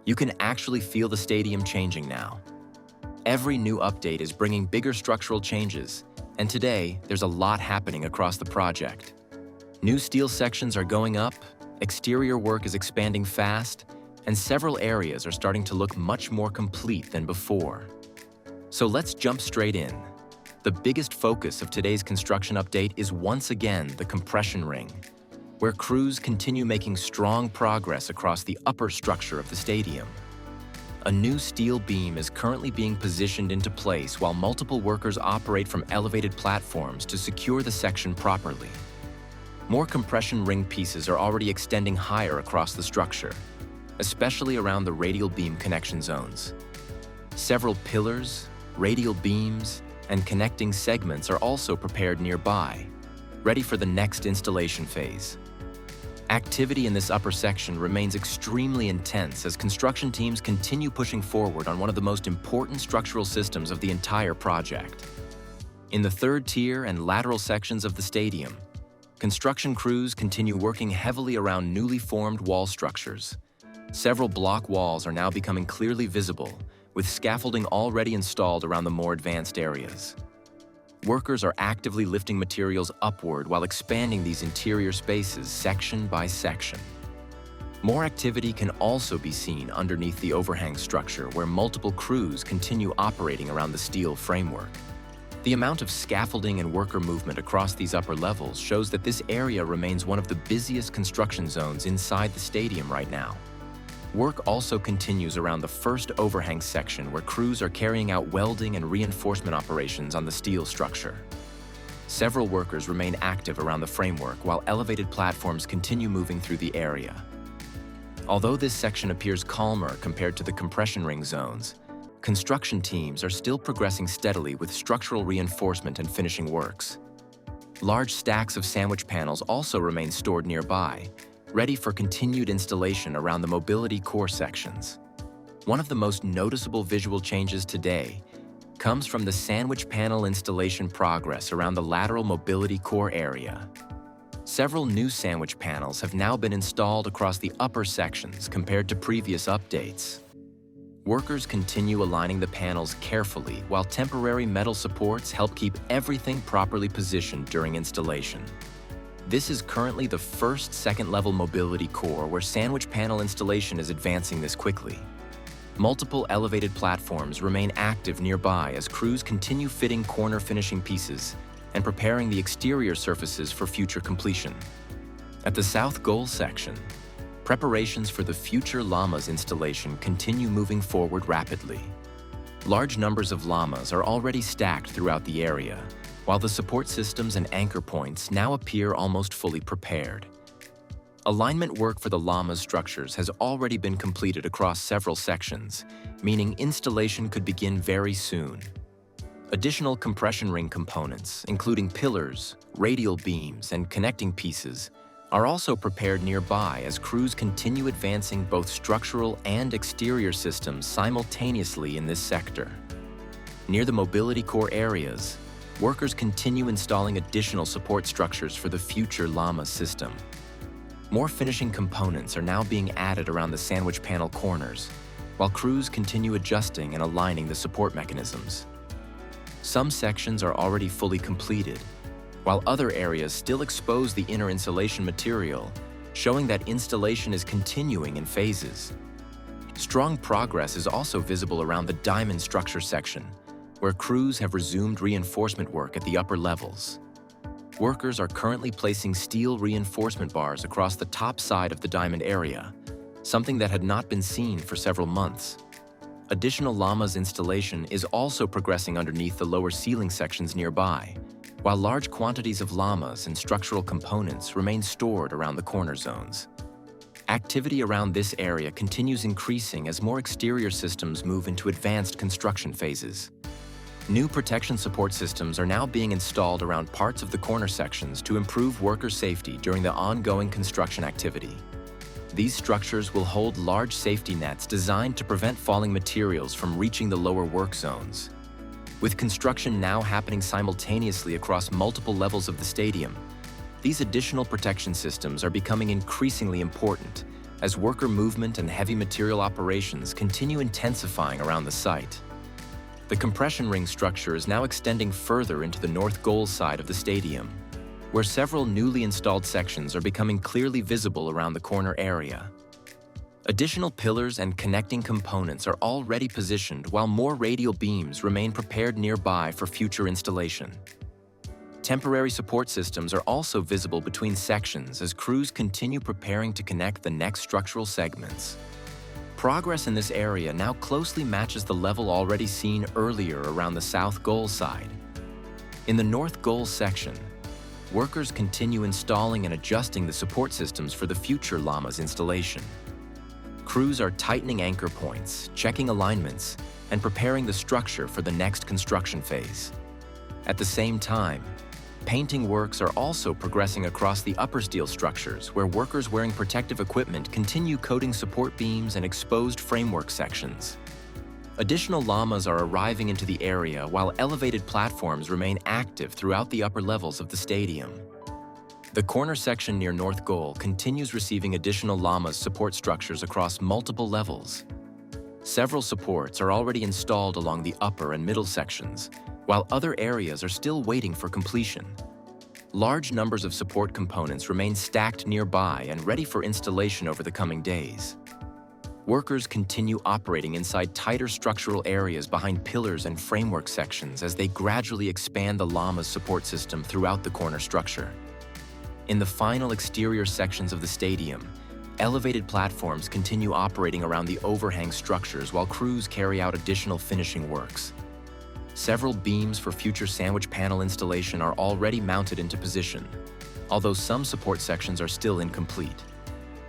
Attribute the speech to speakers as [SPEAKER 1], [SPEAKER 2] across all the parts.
[SPEAKER 1] You can actually feel the stadium changing now. Every new update is bringing bigger structural changes, and today there's a lot happening across the project. New steel sections are going up, exterior work is expanding fast, and several areas are starting to look much more complete than before. So let's jump straight in. The biggest focus of today's construction update is once again the compression ring, where crews continue making strong progress across the upper structure of the stadium. A new steel beam is currently being positioned into place while multiple workers operate from elevated platforms to secure the section properly. More compression ring pieces are already extending higher across the structure, especially around the radial beam connection zones. Several pillars, radial beams, and connecting segments are also prepared nearby, ready for the next installation phase. Activity in this upper section remains extremely intense as construction teams continue pushing forward on one of the most important structural systems of the entire project. In the third tier and lateral sections of the stadium, construction crews continue working heavily around newly formed wall structures. Several block walls are now becoming clearly visible, with scaffolding already installed around the more advanced areas. Workers are actively lifting materials upward while expanding these interior spaces section by section. More activity can also be seen underneath the overhang structure, where multiple crews continue operating around the steel framework. The amount of scaffolding and worker movement across these upper levels shows that this area remains one of the busiest construction zones inside the stadium right now. Work also continues around the first overhang section, where crews are carrying out welding and reinforcement operations on the steel structure. Several workers remain active around the framework while elevated platforms continue moving through the area. Although this section appears calmer compared to the compression ring zones, construction teams are still progressing steadily with structural reinforcement and finishing works. Large stacks of sandwich panels also remain stored nearby, ready for continued installation around the mobility core sections. One of the most noticeable visual changes today comes from the sandwich panel installation progress around the lateral mobility core area. Several new sandwich panels have now been installed across the upper sections compared to previous updates. Workers continue aligning the panels carefully while temporary metal supports help keep everything properly positioned during installation. This is currently the first second-level mobility core where sandwich panel installation is advancing this quickly. Multiple elevated platforms remain active nearby as crews continue fitting corner finishing pieces and preparing the exterior surfaces for future completion. At the south goal section, preparations for the future Lamas installation continue moving forward rapidly. Large numbers of Lamas are already stacked throughout the area, while the support systems and anchor points now appear almost fully prepared. Alignment work for the Lamas structures has already been completed across several sections, meaning installation could begin very soon. Additional compression ring components, including pillars, radial beams, and connecting pieces, are also prepared nearby as crews continue advancing both structural and exterior systems simultaneously in this sector. Near the mobility core areas, workers continue installing additional support structures for the future Lamas system. More finishing components are now being added around the sandwich panel corners, while crews continue adjusting and aligning the support mechanisms. Some sections are already fully completed, while other areas still expose the inner insulation material, showing that installation is continuing in phases. Strong progress is also visible around the diamond structure section, where crews have resumed reinforcement work at the upper levels. Workers are currently placing steel reinforcement bars across the top side of the diamond area, something that had not been seen for several months. Additional Lamas installation is also progressing underneath the lower ceiling sections nearby, while large quantities of Lamas and structural components remain stored around the corner zones. Activity around this area continues increasing as more exterior systems move into advanced construction phases. New protection support systems are now being installed around parts of the corner sections to improve worker safety during the ongoing construction activity. These structures will hold large safety nets designed to prevent falling materials from reaching the lower work zones. With construction now happening simultaneously across multiple levels of the stadium, these additional protection systems are becoming increasingly important as worker movement and heavy material operations continue intensifying around the site. The compression ring structure is now extending further into the north goal side of the stadium, where several newly installed sections are becoming clearly visible around the corner area. Additional pillars and connecting components are already positioned, while more radial beams remain prepared nearby for future installation. Temporary support systems are also visible between sections as crews continue preparing to connect the next structural segments. Progress in this area now closely matches the level already seen earlier around the south goal side. In the north goal section, workers continue installing and adjusting the support systems for the future Lamas installation. Crews are tightening anchor points, checking alignments, and preparing the structure for the next construction phase. At the same time, painting works are also progressing across the upper steel structures, where workers wearing protective equipment continue coating support beams and exposed framework sections. Additional Lamas are arriving into the area, while elevated platforms remain active throughout the upper levels of the stadium. The corner section near North Goal continues receiving additional Lamas support structures across multiple levels. Several supports are already installed along the upper and middle sections, while other areas are still waiting for completion. Large numbers of support components remain stacked nearby and ready for installation over the coming days. Workers continue operating inside tighter structural areas behind pillars and framework sections as they gradually expand the Lamas support system throughout the corner structure. In the final exterior sections of the stadium, elevated platforms continue operating around the overhang structures while crews carry out additional finishing works. Several beams for future sandwich panel installation are already mounted into position, although some support sections are still incomplete.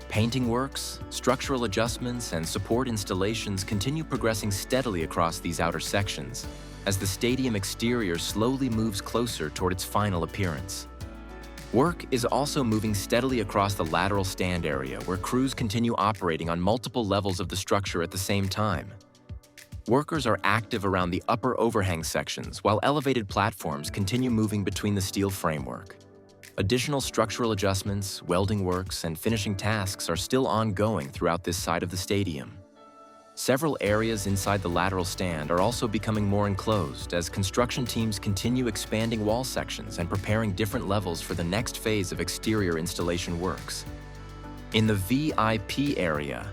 [SPEAKER 1] Painting works, structural adjustments, and support installations continue progressing steadily across these outer sections as the stadium exterior slowly moves closer toward its final appearance. Work is also moving steadily across the lateral stand area, where crews continue operating on multiple levels of the structure at the same time. Workers are active around the upper overhang sections, while elevated platforms continue moving between the steel framework. Additional structural adjustments, welding works, and finishing tasks are still ongoing throughout this side of the stadium. Several areas inside the lateral stand are also becoming more enclosed as construction teams continue expanding wall sections and preparing different levels for the next phase of exterior installation works. In the VIP area,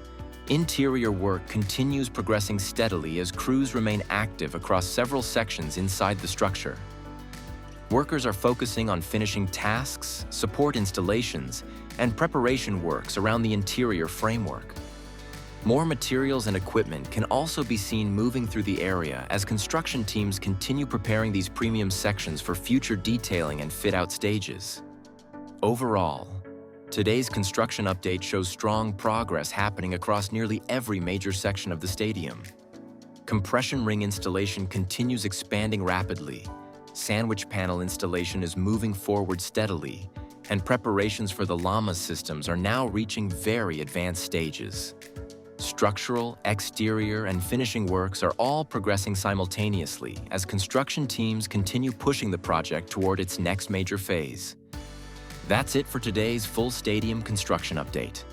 [SPEAKER 1] interior work continues progressing steadily as crews remain active across several sections inside the structure. Workers are focusing on finishing tasks, support installations, and preparation works around the interior framework. More materials and equipment can also be seen moving through the area as construction teams continue preparing these premium sections for future detailing and fit-out stages. Overall, today's construction update shows strong progress happening across nearly every major section of the stadium. Compression ring installation continues expanding rapidly, sandwich panel installation is moving forward steadily, and preparations for the Lamas systems are now reaching very advanced stages. Structural, exterior, and finishing works are all progressing simultaneously as construction teams continue pushing the project toward its next major phase. That's it for today's full stadium construction update.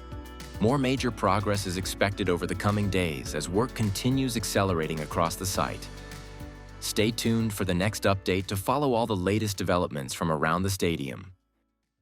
[SPEAKER 1] More major progress is expected over the coming days as work continues accelerating across the site. Stay tuned for the next update to follow all the latest developments from around the stadium.